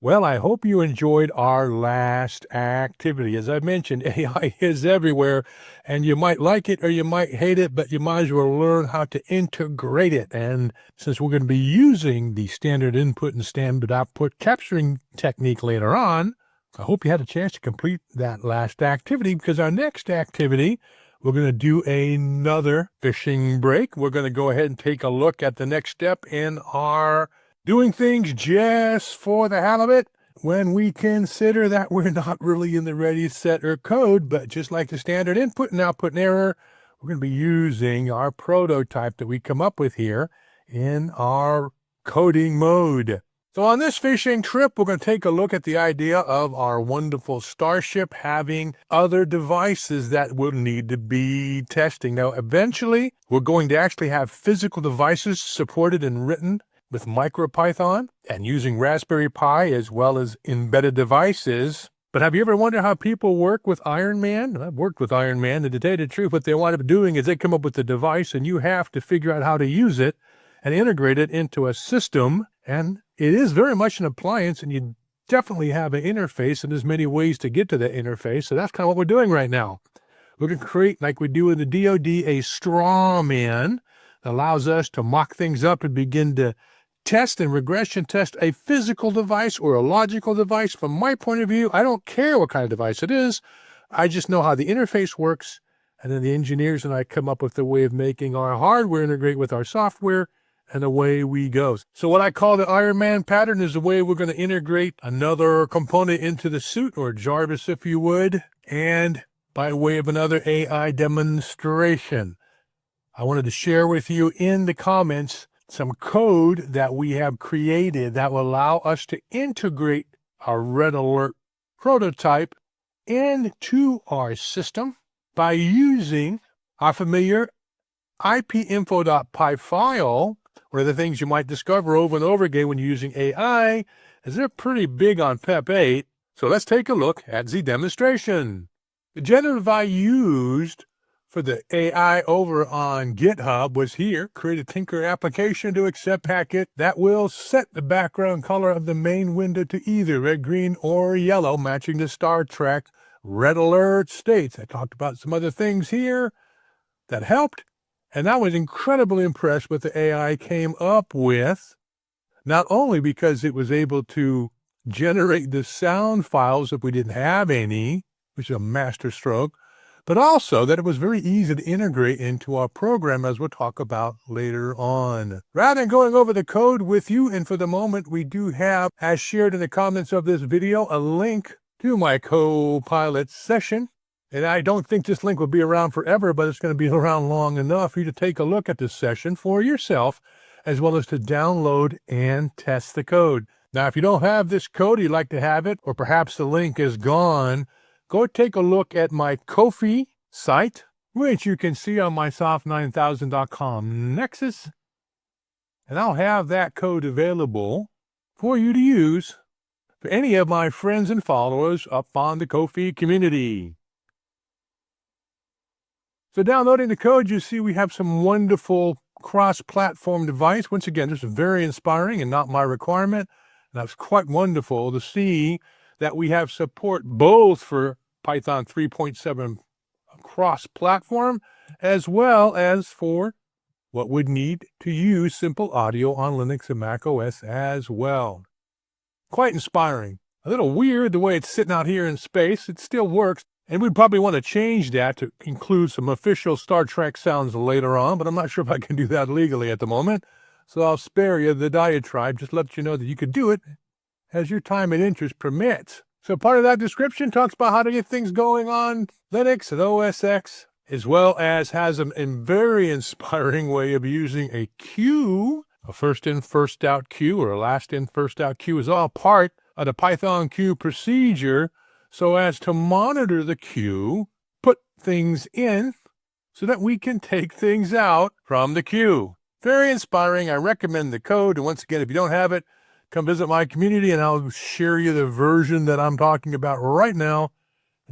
Well, I hope you enjoyed our last activity. As I mentioned, AI is everywhere, and you might like it or you might hate it, but you might as well learn how to integrate it. And since we're going to be using the standard input and standard output capturing technique later on, I hope you had a chance to complete that last activity, because our next activity, we're going to do another fishing break. We're going to go ahead and take a look at the next step in our doing things just for the hell of it, when we consider that we're not really in the ready, set, or code, but just like the standard input and output and error, we're going to be using our prototype that we come up with here in our coding mode. So on this fishing trip, we're going to take a look at the idea of our wonderful Starship having other devices that will need to be testing. Now, eventually, we're going to actually have physical devices supported and written with MicroPython and using Raspberry Pi as well as embedded devices. But have you ever wondered how people work with Iron Man? I've worked with Iron Man, and to tell you the truth, what they wind up doing is they come up with the device, and you have to figure out how to use it and integrate it into a system. And it is very much an appliance, and you definitely have an interface, and there's many ways to get to that interface. So that's kind of what we're doing right now. We're going to create, like we do in the DoD, a straw man that allows us to mock things up and begin to test and regression test a physical device or a logical device. From my point of view, I don't care what kind of device it is. I just know how the interface works, and then the engineers and I come up with a way of making our hardware integrate with our software, and away we go. So what I call the Iron Man pattern is the way we're going to integrate another component into the suit, or Jarvis if you would, and by way of another AI demonstration. I wanted to share with you in the comments some code that we have created that will allow us to integrate our Red Alert prototype into our system by using our familiar ipinfo.py file. One of the things you might discover over and over again when you're using AI is they're pretty big on PEP 8. So let's take a look at the demonstration. The generative I used for the AI over on GitHub was here. Create a Tinker application to accept packet that will set the background color of the main window to either red, green, or yellow, matching the Star Trek Red Alert states. I talked about some other things here that helped, and I was incredibly impressed with the AI came up with, not only because it was able to generate the sound files if we didn't have any, which is a master stroke, but also that it was very easy to integrate into our program, as we'll talk about later on. Rather than going over the code with you, and for the moment, we do have, as shared in the comments of this video, a link to my Copilot session. And I don't think this link will be around forever, but it's going to be around long enough for you to take a look at this session for yourself, as well as to download and test the code. Now, if you don't have this code, you'd like to have it, or perhaps the link is gone, go take a look at my Ko-fi site, which you can see on my soft9000.com Nexus, and I'll have that code available for you to use for any of my friends and followers up on the Ko-fi community. So downloading the code, you see we have some wonderful cross-platform device. Once again, this is very inspiring and not my requirement. And that's quite wonderful to see that we have support both for Python 3.7 cross-platform, as well as for what would need to use simple audio on Linux and Mac OS as well. Quite inspiring. A little weird the way it's sitting out here in space. It still works, and we'd probably want to change that to include some official Star Trek sounds later on, but I'm not sure if I can do that legally at the moment. So I'll spare you the diatribe, just let you know that you could do it as your time and interest permits. So part of that description talks about how to get things going on Linux and OS X, as well as has a very inspiring way of using a queue. A first in, first out queue, or a last in, first out queue is all part of the Python queue procedure, so as to monitor the queue, put things in, so that we can take things out from the queue. Very inspiring. I recommend the code. And once again, if you don't have it, come visit my community and I'll share you the version that I'm talking about right now,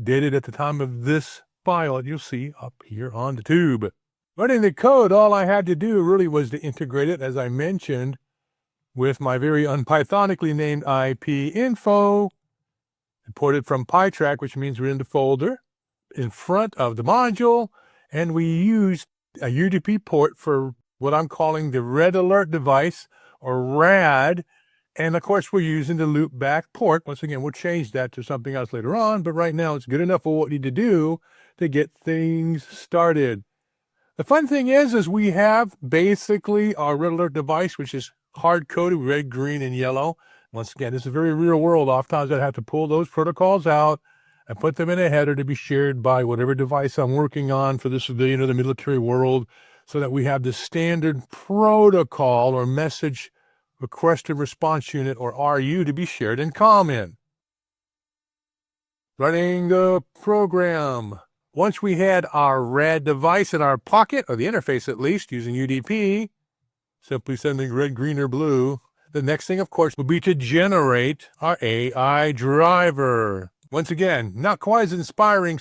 dated at the time of this file that you'll see up here on the tube. Running the code, all I had to do really was to integrate it, as I mentioned, with my very unpythonically named IP info, imported from PyTrack, which means we're in the folder, in front of the module, and we use a UDP port for what I'm calling the red alert device, or RAD, and of course we're using the loopback port. Once again, we'll change that to something else later on, but right now it's good enough for what we need to do to get things started. The fun thing is we have basically our red alert device, which is hard-coded red, green, and yellow. Once again, this is very real world. Oftentimes I have to pull those protocols out and put them in a header to be shared by whatever device I'm working on for the civilian or the military world, so that we have the standard protocol or message request and response unit, or RU, to be shared in common. Running the program. Once we had our RAD device in our pocket, or the interface at least, using UDP, simply sending red, green, or blue, the next thing, of course, would be to generate our AI driver. Once again, not quite as inspiring,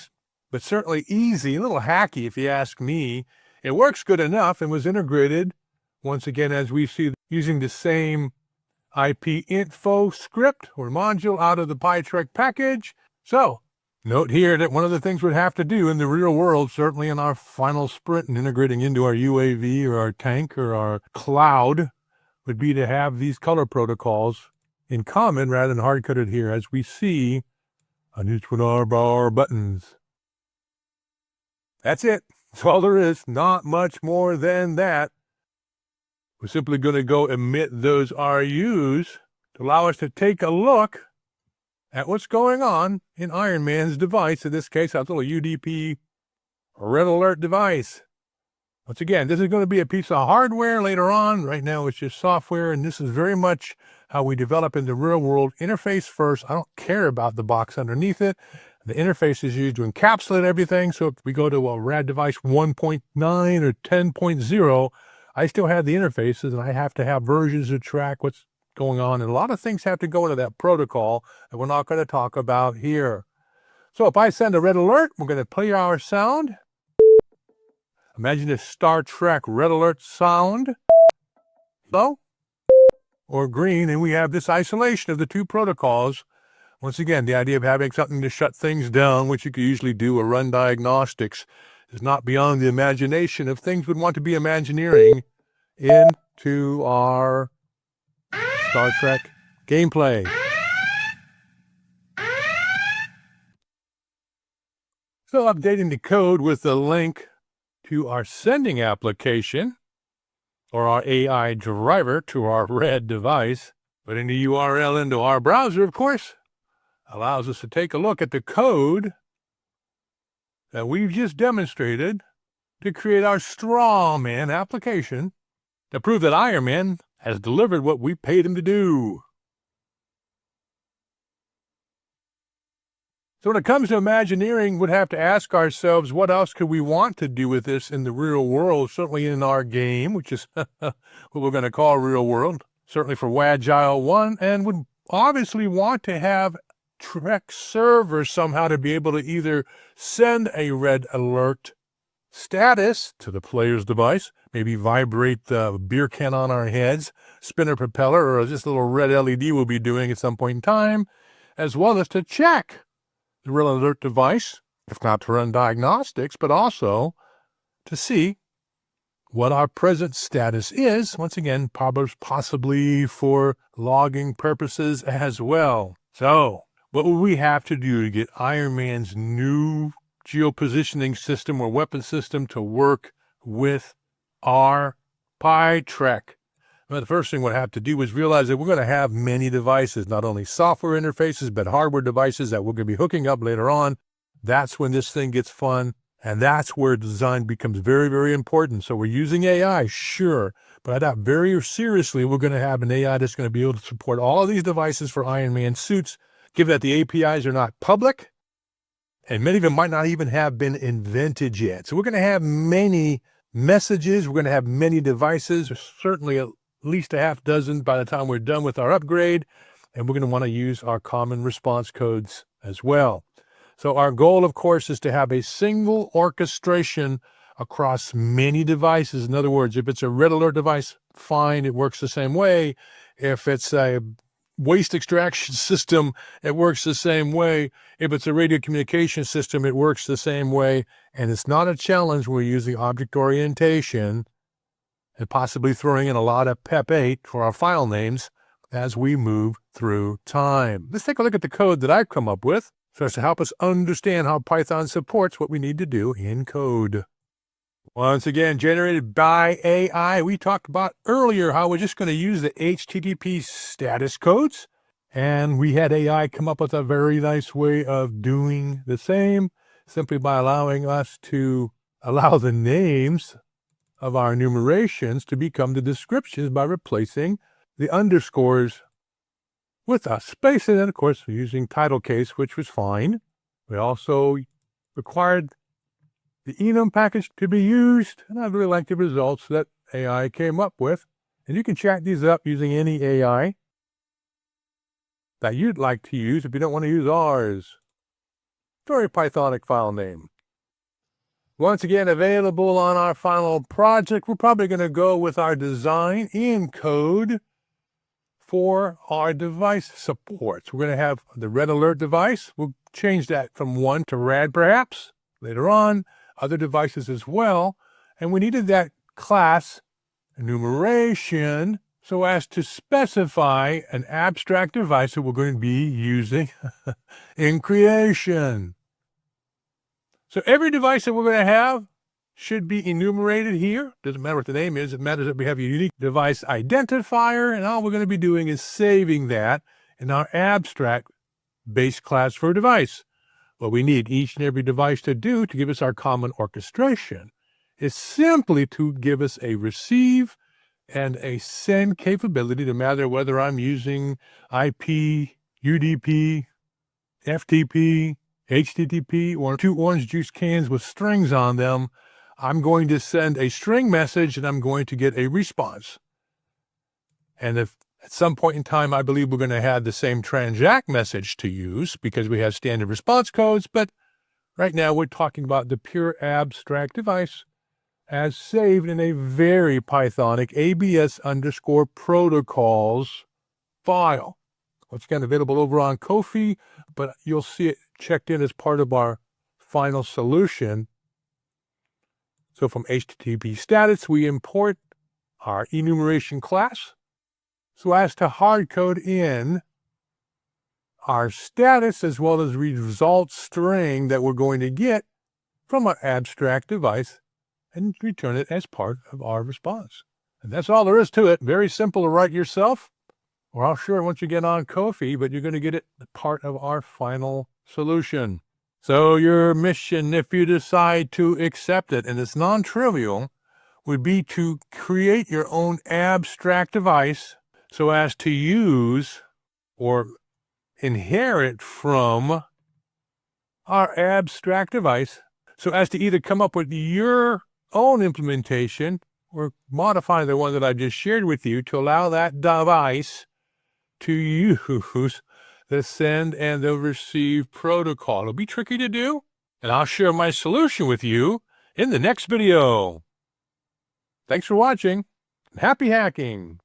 but certainly easy, a little hacky if you ask me. It works good enough and was integrated, once again, as we see, using the same IP info script or module out of the PyTrack package. So, note here that one of the things we'd have to do in the real world, certainly in our final sprint and integrating into our UAV or our tank or our cloud, would be to have these color protocols in common rather than hard-coded here, as we see on each one of our buttons. That's it. That's all there is. Not much more than that. We're simply going to go emit those RUs to allow us to take a look at what's going on in Iron Man's device. In this case, our little UDP red alert device. Once again, this is going to be a piece of hardware later on. Right now, it's just software, and this is very much how we develop in the real world. Interface first. I don't care about the box underneath it. The interface is used to encapsulate everything. So if we go to a RAD device 1.9 or 10.0, I still have the interfaces, and I have to have versions to track what's going on. And a lot of things have to go into that protocol that we're not going to talk about here. So if I send a red alert, we're going to play our sound. Imagine a Star Trek red alert sound. Low or green, and we have this isolation of the two protocols. Once again, the idea of having something to shut things down, which you could usually do or run diagnostics, is not beyond the imagination of things we'd want to be imagineering into our Star Trek gameplay. So updating the code with the link to our sending application, or our AI driver to our RAD device, putting the URL into our browser, of course, allows us to take a look at the code that we've just demonstrated to create our straw man application to prove that Iron Man has delivered what we paid him to do. So when it comes to Imagineering, we'd have to ask ourselves, what else could we want to do with this in the real world, certainly in our game, which is what we're going to call real world, certainly for Wagile 1, and would obviously want to have Trek servers somehow to be able to either send a red alert status to the player's device, maybe vibrate the beer can on our heads, spin a propeller, or just a little red LED we'll be doing at some point in time, as well as to check the red alert device, if not to run diagnostics, but also to see what our present status is, once again, possibly for logging purposes as well. So, what will we have to do to get Iron Man's new geopositioning system or weapon system to work with our PyTrack? Well, the first thing we'll have to do is realize that we're going to have many devices, not only software interfaces, but hardware devices that we're going to be hooking up later on. That's when this thing gets fun, and that's where design becomes very, very important. So we're using AI, sure, but I doubt very seriously we're going to have an AI that's going to be able to support all of these devices for Iron Man suits, given that the APIs are not public, and many of them might not even have been invented yet. So we're going to have many messages, we're going to have many devices, certainly at least a half dozen by the time we're done with our upgrade, and we're going to want to use our common response codes as well. So our goal, of course, is to have a single orchestration across many devices. In other words, if it's a red alert device, fine, it works the same way. If it's a waste extraction system, it works the same way. If it's a radio communication system, it works the same way. And it's not a challenge. We're using object orientation and possibly throwing in a lot of PEP8 for our file names as we move through time. Let's take a look at the code that I've come up with so as to help us understand how Python supports what we need to do in code. Once again, generated by AI. We talked about earlier how we're just going to use the HTTP status codes, and we had AI come up with a very nice way of doing the same, simply by allowing us to allow the names of our enumerations to become the descriptions by replacing the underscores with a space, and then, of course, using title case, which was fine. We also required the enum package to be used, and I really like the results that AI came up with. And you can chat these up using any AI that you'd like to use if you don't want to use ours. Very Pythonic file name. Once again, available on our final project. We're probably going to go with our design in code for our device supports. We're going to have the red alert device. We'll change that from 1 to rad perhaps later on. Other devices as well. And we needed that class enumeration so as to specify an abstract device that we're going to be using in creation. So every device that we're going to have should be enumerated here. Doesn't matter what the name is. It matters that we have a unique device identifier, and all we're going to be doing is saving that in our abstract base class for a device. What we need each and every device to do to give us our common orchestration is simply to give us a receive and a send capability, no matter whether I'm using IP, UDP, FTP, HTTP, or 2 orange juice cans with strings on them. I'm going to send a string message and I'm going to get a response. And if at some point in time, I believe we're going to have the same transact message to use because we have standard response codes, but right now we're talking about the pure abstract device as saved in a very Pythonic ABS_protocols file. Once again, available over on Ko-fi, but you'll see it checked in as part of our final solution. So from HTTP status, we import our enumeration class so as to hardcode in our status as well as result string that we're going to get from our abstract device and return it as part of our response. And that's all there is to it. Very simple to write yourself, or I'll share it once you get on Ko-fi, but you're going to get it part of our final solution. So your mission, if you decide to accept it, and it's non-trivial, would be to create your own abstract device so as to use or inherit from our abstract device so as to either come up with your own implementation or modify the one that I just shared with you to allow that device to use the send and the receive protocol. It'll be tricky to do, and I'll share my solution with you in the next video. Thanks for watching, and happy hacking!